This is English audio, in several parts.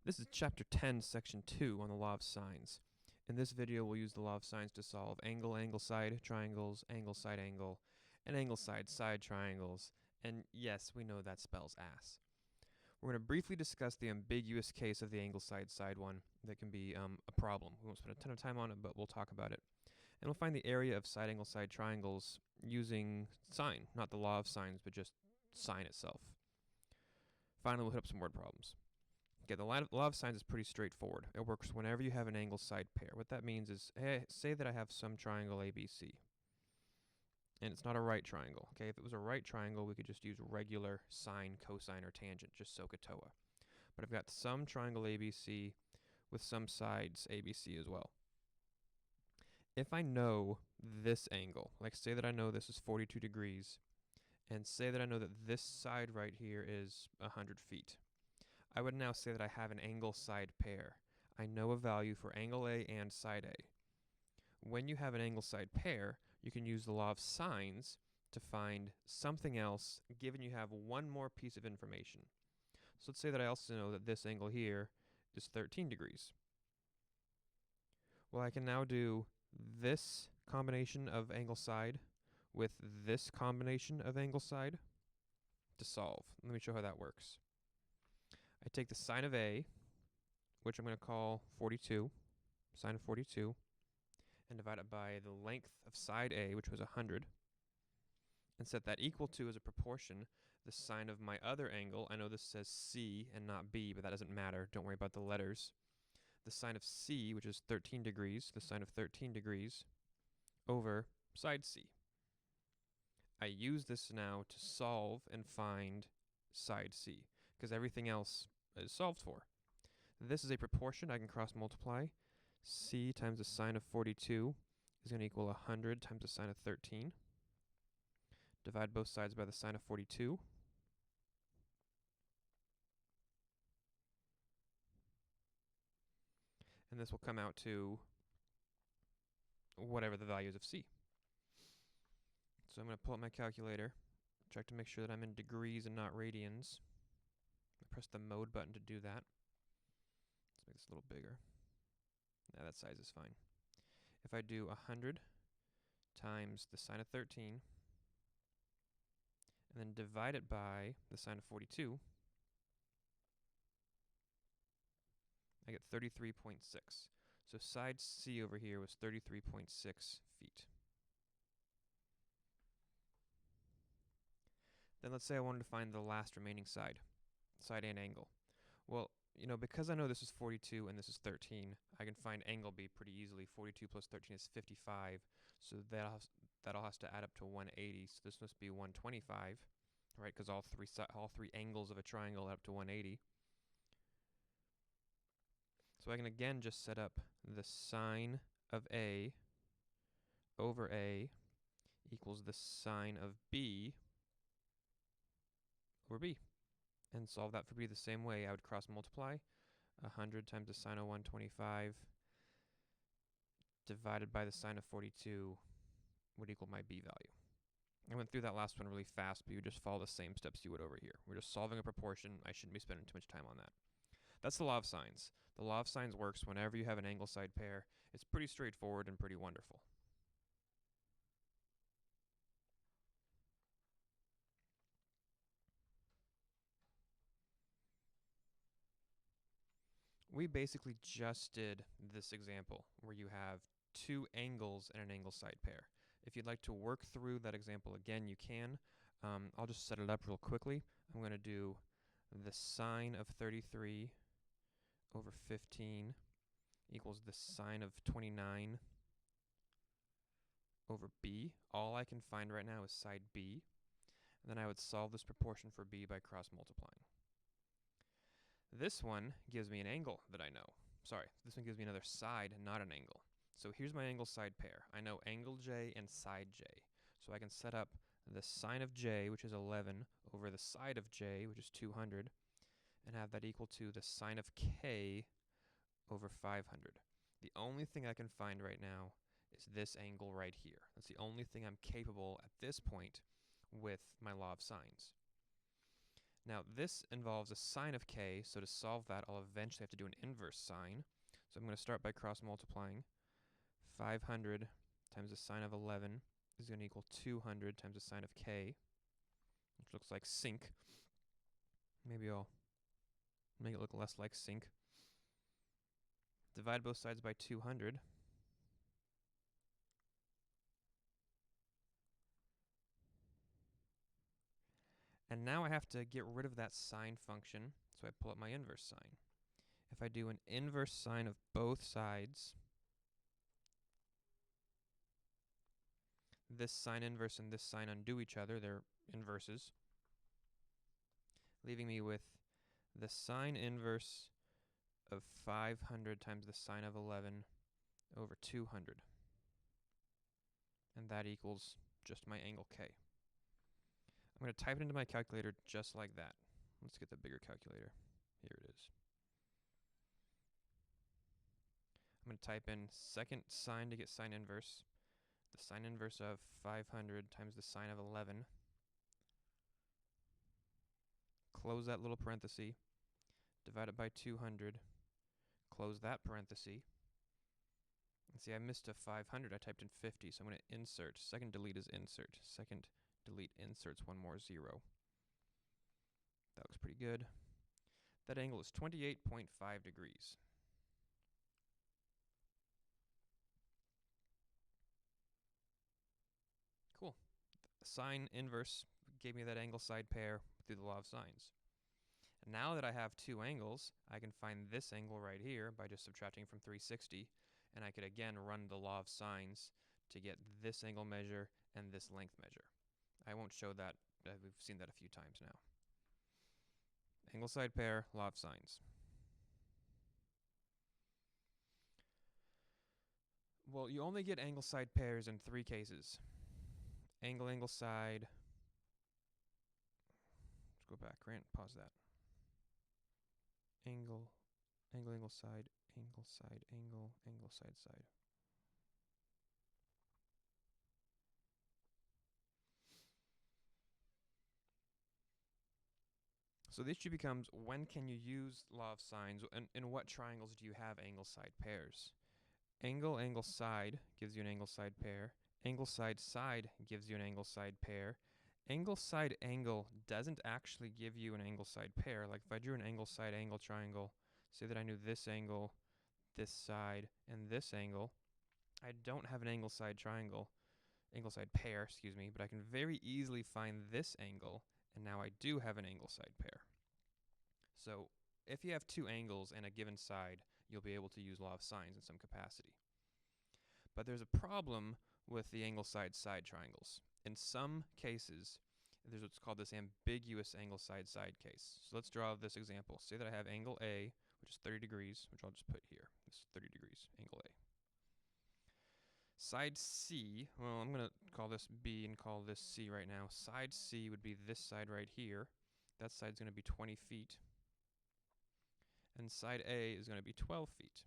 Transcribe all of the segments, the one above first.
This is Chapter 10, Section 2 on the law of sines. In this video, we'll use the law of sines to solve angle-angle-side triangles, angle-side-angle, and angle-side-side triangles. And yes, we know that spells ass. We're going to briefly discuss the ambiguous case of the angle-side-side one that can be a problem. We won't spend a ton of time on it, but we'll talk about it. And we'll find the area of side-angle-side triangles using sine, not the law of sines, but just sine itself. Finally, we'll hit up some word problems. Okay, the law of sines is pretty straightforward. It works whenever you have an angle-side pair. What that means is, hey, say that I have some triangle ABC, and it's not a right triangle. Okay, if it was a right triangle, we could just use regular sine, cosine, or tangent, just SOHCAHTOA. But I've got some triangle ABC with some sides ABC as well. If I know this angle, like say that I know this is 42 degrees, and say that I know that this side right here is 100 feet, I would now say that I have an angle-side pair. I know a value for angle A and side A. When you have an angle-side pair, you can use the law of sines to find something else, given you have one more piece of information. So let's say that I also know that this angle here is 13 degrees. Well, I can now do this combination of angle-side with this combination of angle-side to solve. Let me show how that works. I take the sine of A, which I'm going to call 42, sine of 42, and divide it by the length of side A, which was 100, and set that equal to, as a proportion, the sine of my other angle. I know this says C and not B, but that doesn't matter. Don't worry about the letters. The sine of C, which is 13 degrees, the sine of 13 degrees, over side C. I use this now to solve and find side C, because everything else is solved for. This is a proportion. I can cross multiply. C times the sine of 42 is going to equal 100 times the sine of 13. Divide both sides by the sine of 42. And this will come out to whatever the values of C. So I'm going to pull up my calculator, check to make sure that I'm in degrees and not radians. I press the mode button to do that. Let's make this a little bigger. Now that size is fine. If I do 100 times the sine of 13, and then divide it by the sine of 42, I get 33.6. So side C over here was 33.6 feet. Then let's say I wanted to find the last remaining side and angle. Well, because I know this is 42 and this is 13, I can find angle B pretty easily. 42 plus 13 is 55, so that all has to add up to 180. So this must be 125, right? Because all three angles of a triangle add up to 180. So I can again just set up the sine of A over A equals the sine of B over B, and solve that for B the same way. I would cross multiply. 100 times the sine of 125 divided by the sine of 42 would equal my B value. I went through that last one really fast, but you just follow the same steps you would over here. We're just solving a proportion. I shouldn't be spending too much time on that. That's the law of sines. The law of sines works whenever you have an angle-side pair. It's pretty straightforward and pretty wonderful. We basically just did this example where you have two angles and an angle-side pair. If you'd like to work through that example again, you can. I'll just set it up real quickly. I'm going to do the sine of 33 over 15 equals the sine of 29 over B. All I can find right now is side B. And then I would solve this proportion for B by cross multiplying. This one gives me an angle that I know. Sorry, this one gives me another side, not an angle. So here's my angle-side pair. I know angle J and side J. So I can set up the sine of J, which is 11, over the side of J, which is 200, and have that equal to the sine of K over 500. The only thing I can find right now is this angle right here. That's the only thing I'm capable at this point with my law of sines. Now this involves a sine of k, so to solve that I'll eventually have to do an inverse sine. So I'm going to start by cross multiplying. 500 times the sine of 11 is going to equal 200 times the sine of k, which looks like sync. Maybe I'll make it look less like sync. Divide both sides by 200. And now I have to get rid of that sine function, so I pull up my inverse sine. If I do an inverse sine of both sides, this sine inverse and this sine undo each other, they're inverses, leaving me with the sine inverse of 500 times the sine of 11 over 200. And that equals just my angle K. I'm going to type it into my calculator just like that. Let's get the bigger calculator. Here it is. I'm going to type in second sine to get sine inverse. The sine inverse of 500 times the sine of 11. Close that little parenthesis. Divide it by 200. Close that parenthesis. And see, I missed a 500. I typed in 50, so I'm going to insert. Second delete is insert. Second delete inserts one more 0. That looks pretty good. That angle is 28.5 degrees. Cool. The sine inverse gave me that angle side pair through the law of sines. And now that I have two angles, I can find this angle right here by just subtracting from 360, and I could again run the law of sines to get this angle measure and this length measure. I won't show that. We've seen that a few times now. Angle side pair, law of sines. Well, you only get angle side pairs in 3 cases. Angle, angle, side. Let's go back. Grant, pause that. Angle, angle, angle, side, angle, side, angle, angle, side, side. So the issue becomes, when can you use law of sines, and in what triangles do you have angle side pairs? Angle, angle, side gives you an angle side pair. Angle side, side gives you an angle side pair. Angle side angle doesn't actually give you an angle side pair. Like if I drew an angle side angle triangle, say that I knew this angle, this side, and this angle, I don't have an angle side triangle, angle side pair, excuse me, but I can very easily find this angle, and now I do have an angle side pair. So if you have two angles and a given side, you'll be able to use law of sines in some capacity. But there's a problem with the angle side side triangles. In some cases, there's what's called this ambiguous angle side side case. So let's draw this example. Say that I have angle A, which is 30 degrees, which I'll just put here. This is 30 degrees, angle A. Side C, well, I'm going to call this B and call this C right now. Side C would be this side right here. That side's going to be 20 feet. And side A is going to be 12 feet.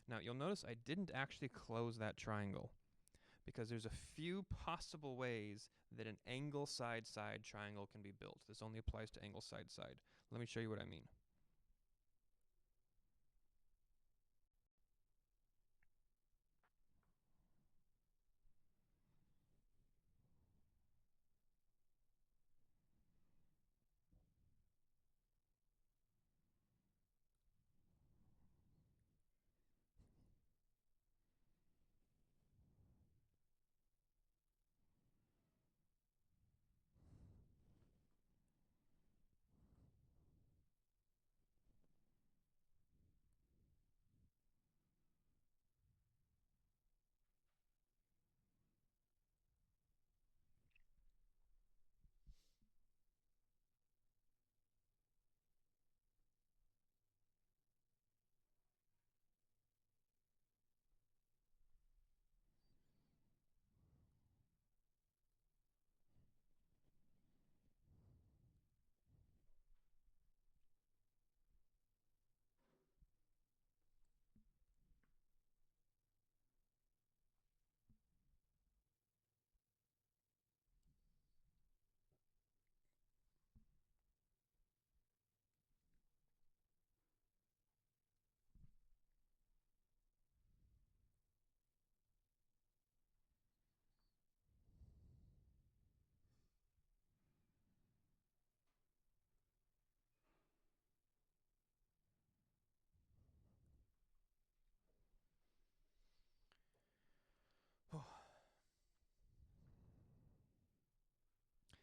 Now, you'll notice I didn't actually close that triangle because there's a few possible ways that an angle side side triangle can be built. This only applies to angle side side. Let me show you what I mean.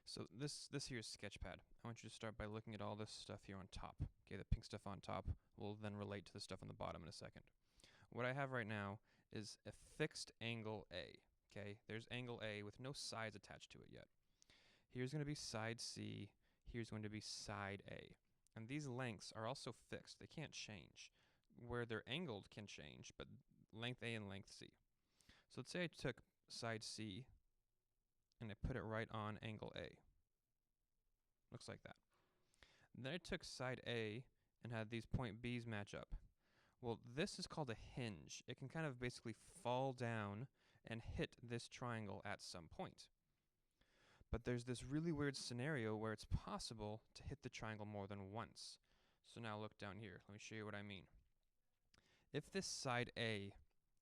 So this here is Sketchpad. I want you to start by looking at all this stuff here on top. Okay, the pink stuff on top will then relate to the stuff on the bottom in a second. What I have right now is a fixed angle A. Okay, there's angle A with no sides attached to it yet. Here's going to be side C, here's going to be side A. And these lengths are also fixed, they can't change. Where they're angled can change, but length A and length C. So let's say I took side C and I put it right on angle A. Looks like that. And then I took side A and had these point B's match up. Well, this is called a hinge. It can kind of basically fall down and hit this triangle at some point. But there's this really weird scenario where it's possible to hit the triangle more than once. So now look down here. Let me show you what I mean. If this side A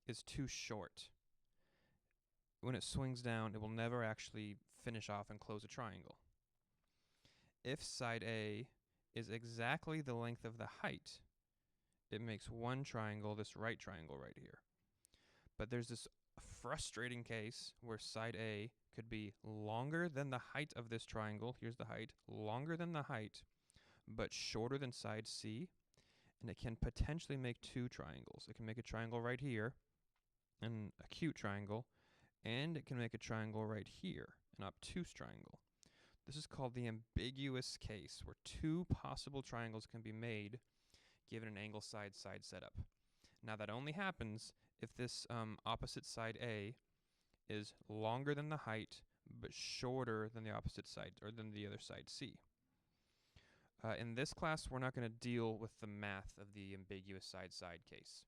is too short, when it swings down, it will never actually finish off and close a triangle. If side A is exactly the length of the height, it makes one triangle, this right triangle right here. But there's this frustrating case where side A could be longer than the height of this triangle. Here's the height, longer than the height, but shorter than side C. And it can potentially make two triangles. It can make a triangle right here, an acute triangle, and it can make a triangle right here, an obtuse triangle. This is called the ambiguous case, where two possible triangles can be made given an angle side setup. Now that only happens if this opposite side A is longer than the height but shorter than the opposite side, or than the other side C. In this class, we're not going to deal with the math of the ambiguous side case.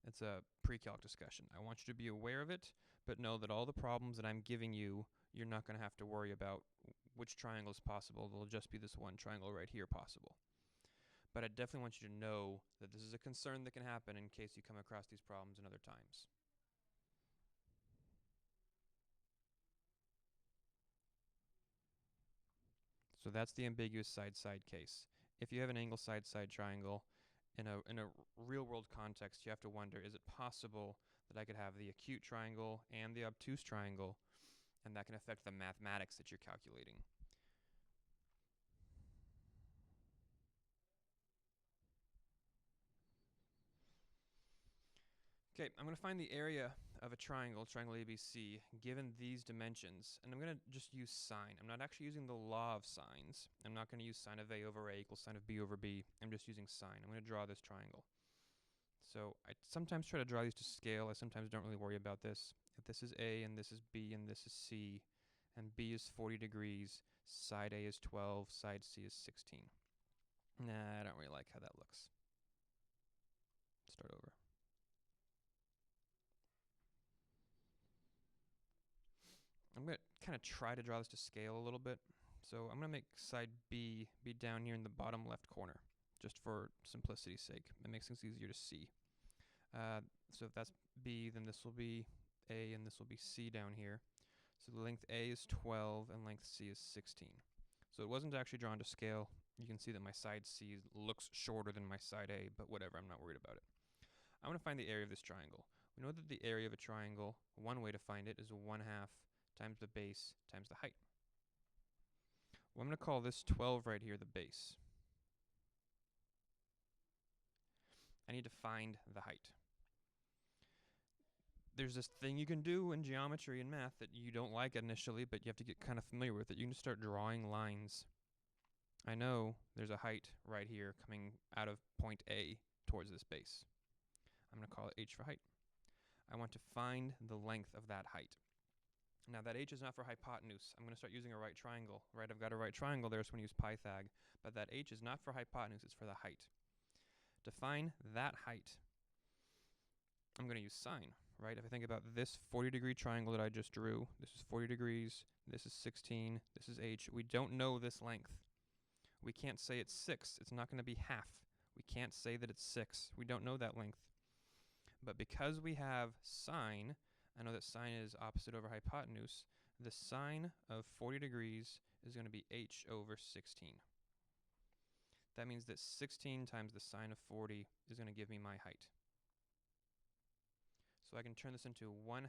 It's a pre-calc discussion. I want you to be aware of it, but know that all the problems that I'm giving you, you're not going to have to worry about which triangle is possible. There'll just be this one triangle right here possible. But I definitely want you to know that this is a concern that can happen in case you come across these problems in other times. So that's the ambiguous side case. If you have an angle side triangle, in a real world context, you have to wonder, is it possible that I could have the acute triangle and the obtuse triangle, and that can affect the mathematics that you're calculating? Okay, I'm going to find the area of a triangle ABC, given these dimensions, and I'm going to just use sine. I'm not actually using the law of sines. I'm not going to use sine of A over A equals sine of B over B. I'm just using sine. I'm going to draw this triangle. So I sometimes try to draw these to scale. I sometimes don't really worry about this. If this is A and this is B and this is C, and B is 40 degrees, side A is 12, side C is 16. Nah, I don't really like how that looks. Start over. I'm going to kind of try to draw this to scale a little bit. So I'm going to make side B be down here in the bottom left corner, just for simplicity's sake. It makes things easier to see. So if that's B, then this will be A and this will be C down here. So the length A is 12 and length C is 16. So it wasn't actually drawn to scale. You can see that my side C looks shorter than my side A, but whatever, I'm not worried about it. I want to find the area of this triangle. We know that the area of a triangle, one way to find it is 1/2 times the base times the height. Well, I'm going to call this 12 right here the base. I need to find the height. There's this thing you can do in geometry and math that you don't like initially, but you have to get kind of familiar with it. You can just start drawing lines. I know there's a height right here coming out of point A towards this base. I'm going to call it h for height. I want to find the length of that height. Now that h is not for hypotenuse. I'm going to start using a right triangle. Right, I've got a right triangle there, so I'm going to use Pythag. But that h is not for hypotenuse, it's for the height. To find that height, I'm going to use sine, right? If I think about this 40-degree triangle that I just drew, this is 40 degrees, this is 16, this is h. We don't know this length. We can't say it's 6. It's not going to be half. We can't say that it's 6. We don't know that length. But because we have sine, I know that sine is opposite over hypotenuse. The sine of 40 degrees is going to be h over 16. That means that 16 times the sine of 40 is going to give me my height. So I can turn this into 1/2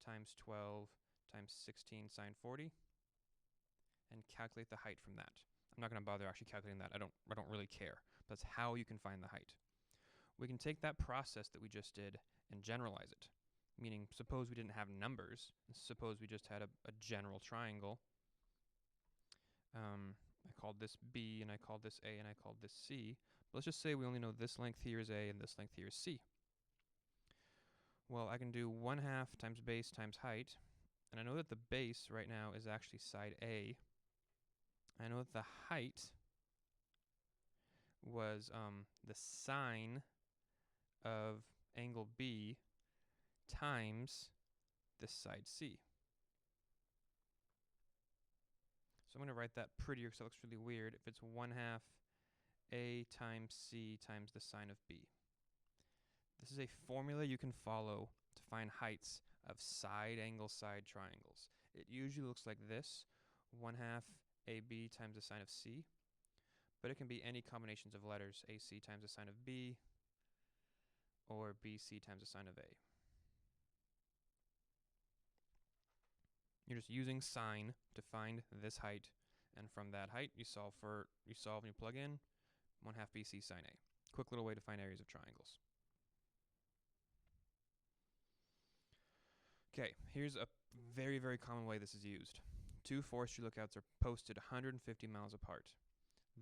times 12 times 16 sine 40. and calculate the height from that. I'm not going to bother actually calculating that. I don't really care. That's how you can find the height. We can take that process that we just did and generalize it. Meaning, suppose we didn't have numbers. Suppose we just had a general triangle. I called this B, and I called this A, and I called this C. But let's just say we only know this length here is A, and this length here is C. Well, I can do 1/2 times base times height. And I know that the base right now is actually side A. I know that the height was the sine of angle B times this side C. So I'm going to write that prettier because it looks really weird. If it's 1/2 A times C times the sine of B. This is a formula you can follow to find heights of side angle side triangles. It usually looks like this, 1/2 AB times the sine of C, but it can be any combinations of letters, AC times the sine of B, or BC times the sine of A. You're just using sine to find this height, and from that height you solve and you plug in 1/2 BC sine A. Quick little way to find areas of triangles. Okay, here's a very, very common way this is used. Two forestry lookouts are posted 150 miles apart.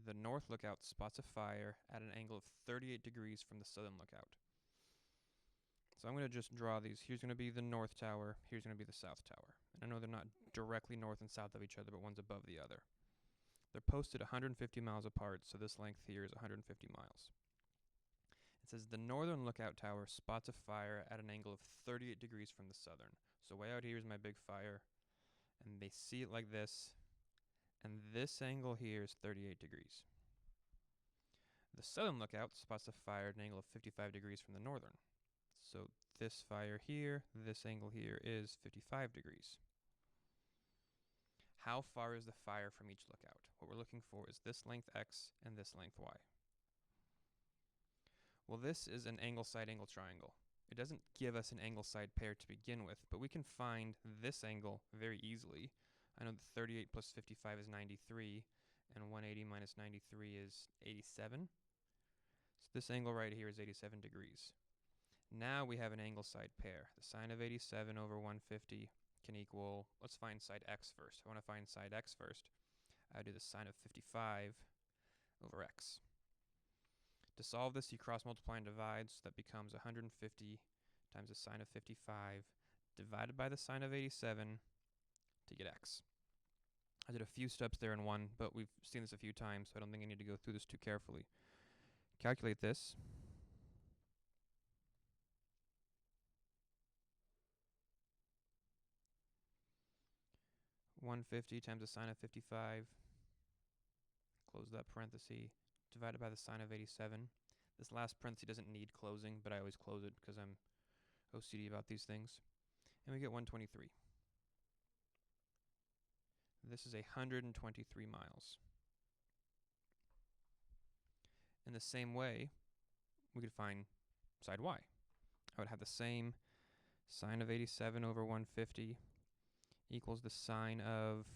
The north lookout spots a fire at an angle of 38 degrees from the southern lookout. So I'm going to just draw these. Here's going to be the north tower. Here's going to be the south tower. And I know they're not directly north and south of each other, but one's above the other. They're posted 150 miles apart, so this length here is 150 miles. It says the northern lookout tower spots a fire at an angle of 38 degrees from the southern. So way out here is my big fire, and they see it like this, and this angle here is 38 degrees. The southern lookout spots a fire at an angle of 55 degrees from the northern. So this fire here, this angle here is 55 degrees. How far is the fire from each lookout? What we're looking for is this length X and this length Y. Well, this is an angle-side angle triangle. It doesn't give us an angle-side pair to begin with, but we can find this angle very easily. I know that 38 plus 55 is 93, and 180 minus 93 is 87. So this angle right here is 87 degrees. Now we have an angle-side pair. The sine of 87 over 150 can equal, let's find side X first. I want to find side X first. I do the sine of 55 over X. To solve this, you cross multiply and divide, so that becomes 150 times the sine of 55 divided by the sine of 87 to get X. I did a few steps there in one, but we've seen this a few times, so I don't think I need to go through this too carefully. Calculate this. 150 times the sine of 55, close that parenthesis, divided by the sine of 87. This last parenthesis doesn't need closing, but I always close it because I'm OCD about these things. And we get 123. This is 123 miles. In the same way, we could find side Y. I would have the same sine of 87 over 150 equals the sine of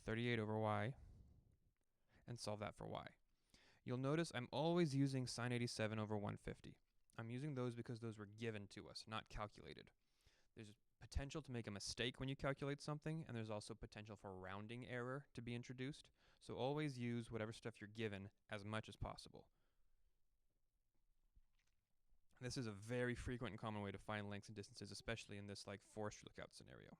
38 over Y, and solve that for Y. You'll notice I'm always using sine 87 over 150. I'm using those because those were given to us, not calculated. There's potential to make a mistake when you calculate something, and there's also potential for rounding error to be introduced. So always use whatever stuff you're given as much as possible. This is a very frequent and common way to find lengths and distances, especially in this like forestry lookout scenario.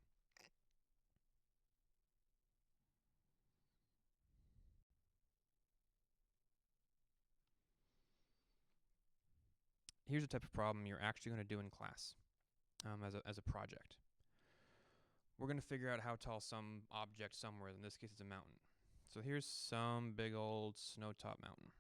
Here's a type of problem you're actually going to do in class as a project. We're going to figure out how tall some object somewhere, in this case it's a mountain. So here's some big old snow-top mountain.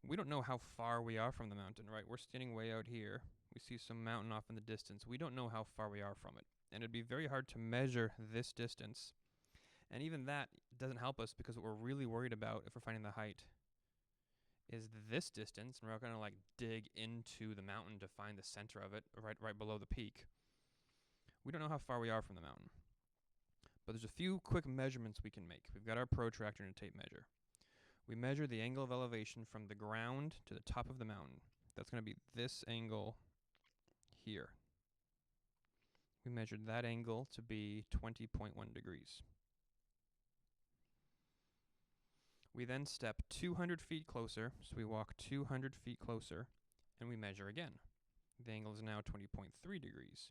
We don't know how far we are from the mountain, right? We're standing way out here. We see some mountain off in the distance. We don't know how far we are from it. And it'd be very hard to measure this distance. And even that doesn't help us, because what we're really worried about if we're finding the height is this distance, and we're going to like dig into the mountain to find the center of it, right below the peak. We don't know how far we are from the mountain. But there's a few quick measurements we can make. We've got our protractor and a tape measure. We measure the angle of elevation from the ground to the top of the mountain. That's going to be this angle here. We measured that angle to be 20.1 degrees. We then step 200 feet closer, so we walk 200 feet closer, and we measure again. The angle is now 20.3 degrees.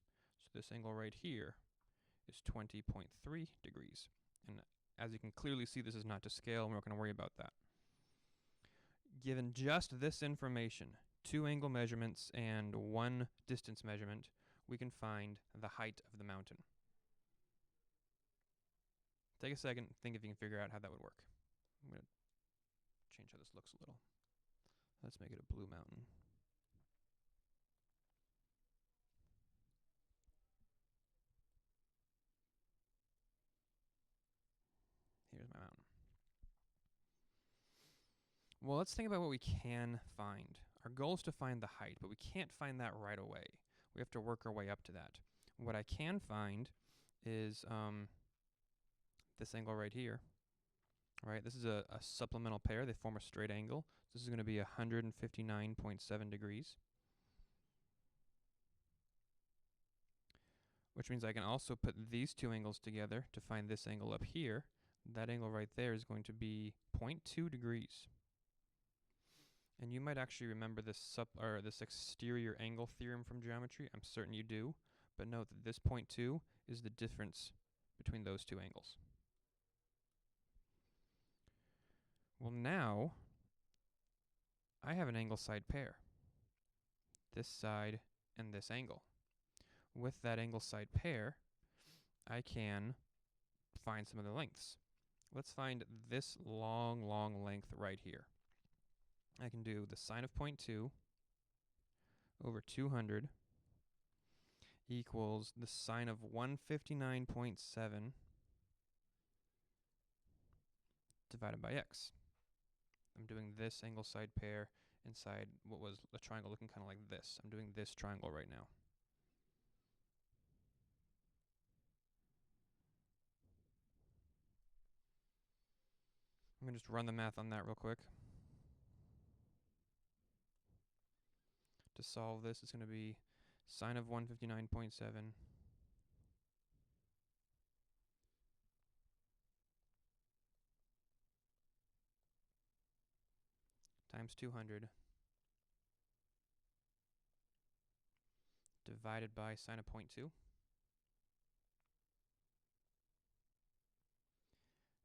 So this angle right here is 20.3 degrees. And as you can clearly see, this is not to scale, and we're not going to worry about that. Given just this information, 2 angle measurements and 1 distance measurement, we can find the height of the mountain. Take a second, think if you can figure out how that would work. I'm going to change how this looks a little. Let's make it a blue mountain. Here's my mountain. Well, let's think about what we can find. Our goal is to find the height, but we can't find that right away. We have to work our way up to that. What I can find is this angle right here. Right, this is a supplemental pair. They form a straight angle. This is going to be 159.7 degrees. Which means I can also put these 2 angles together to find this angle up here. That angle right there is going to be 0.2 degrees. And you might actually remember this exterior angle theorem from geometry. I'm certain you do. But note that this 0.2 is the difference between those 2 angles. Well, now I have an angle side pair. This side and this angle. With that angle side pair, I can find some of the lengths. Let's find this long length right here. I can do the sine of 0.2 over 200 equals the sine of 159.7 divided by x. I'm doing this angle side pair inside what was a triangle looking kind of like this. I'm doing this triangle right now. I'm going to just run the math on that real quick. To solve this, it's going to be sine of 159.7 times 200 divided by sine of 0.2.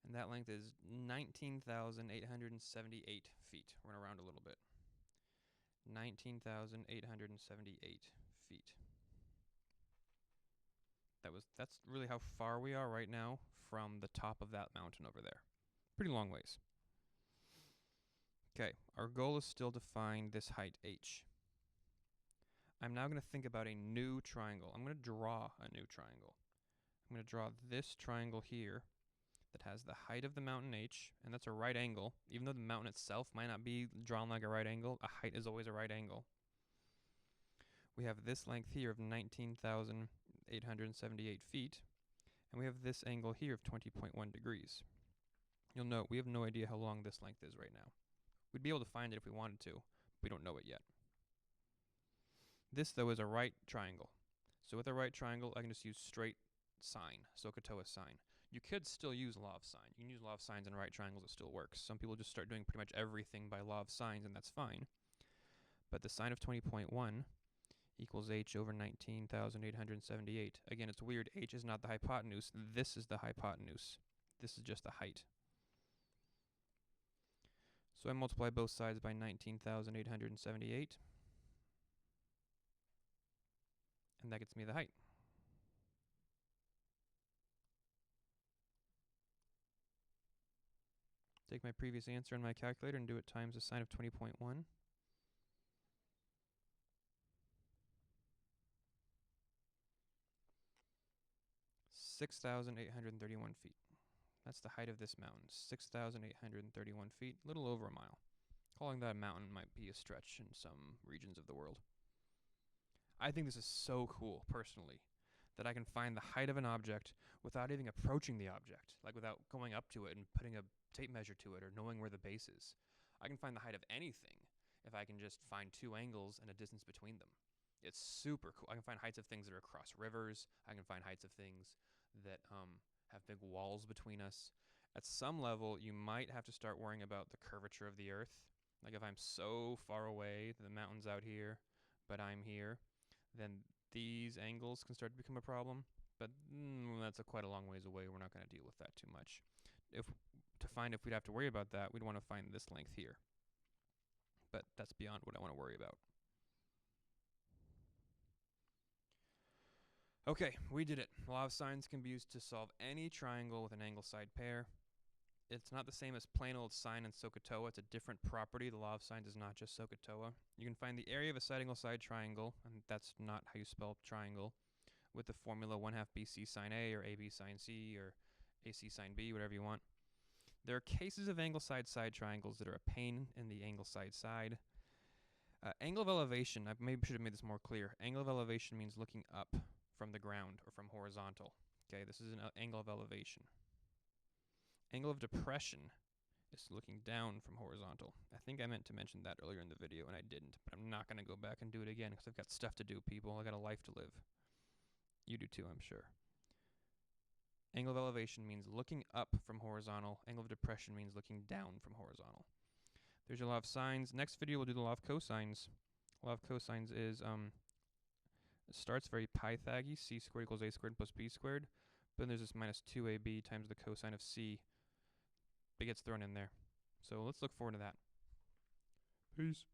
And that length is 19,878 feet. We're going to round a little bit. 19,878 feet. That's really how far we are right now from the top of that mountain over there. Pretty long ways. Okay, our goal is still to find this height h. I'm now going to think about a new triangle. I'm going to draw a new triangle. I'm going to draw this triangle here that has the height of the mountain h, and that's a right angle. Even though the mountain itself might not be drawn like a right angle, a height is always a right angle. We have this length here of 19,878 feet, and we have this angle here of 20.1 degrees. You'll note we have no idea how long this length is right now. We'd be able to find it if we wanted to, but we don't know it yet. This, though, is a right triangle. So with a right triangle, I can just use straight sine, SOHCAHTOA sine. You could still use law of sine. You can use law of sines in right triangles, it still works. Some people just start doing pretty much everything by law of sines, and that's fine. But the sine of 20.1 equals h over 19,878. Again, it's weird. H is not the hypotenuse. This is the hypotenuse. This is just the height. So I multiply both sides by 19,878. And that gets me the height. Take my previous answer in my calculator and do it times the sine of 20.1. 6,831 feet. That's the height of this mountain, 6,831 feet, a little over a mile. Calling that a mountain might be a stretch in some regions of the world. I think this is so cool, personally. that I can find the height of an object without even approaching the object, like without going up to it and putting a tape measure to it or knowing where the base is. I can find the height of anything if I can just find two angles and a distance between them. It's super cool. I can find heights of things that are across rivers. I can find heights of things that have big walls between us. At some level, you might have to start worrying about the curvature of the Earth. Like if I'm so far away, the mountain's out here, but I'm here, then these angles can start to become a problem. But that's quite a long ways away. We're not going to deal with that too much. If we'd have to worry about that, we'd want to find this length here. But that's beyond what I want to worry about. Okay, we did it. Law of sines can be used to solve any triangle with an angle side pair. It's not the same as plain old sine and SOHCAHTOA. It's a different property. The law of sines is not just SOHCAHTOA. You can find the area of a side angle side triangle, and that's not how you spell triangle, with the formula 1/2 BC sine A or AB sine C or AC sine B, whatever you want. There are cases of angle side side triangles that are a pain in the angle side side. Angle of elevation, I maybe should have made this more clear. Angle of elevation means looking up from the ground or from horizontal. Okay, this is an angle of elevation. Angle of depression is looking down from horizontal. I think I meant to mention that earlier in the video and I didn't, but I'm not going to go back and do it again because I've got stuff to do, people. I got a life to live. You do too, I'm sure. Angle of elevation means looking up from horizontal. Angle of depression means looking down from horizontal. There's your law of sines. Next video we'll do the law of cosines. Law of cosines is it starts very Pythagorean, c squared equals a squared plus b squared. But then there's this minus 2ab times the cosine of c. It gets thrown in there. So let's look forward to that. Peace.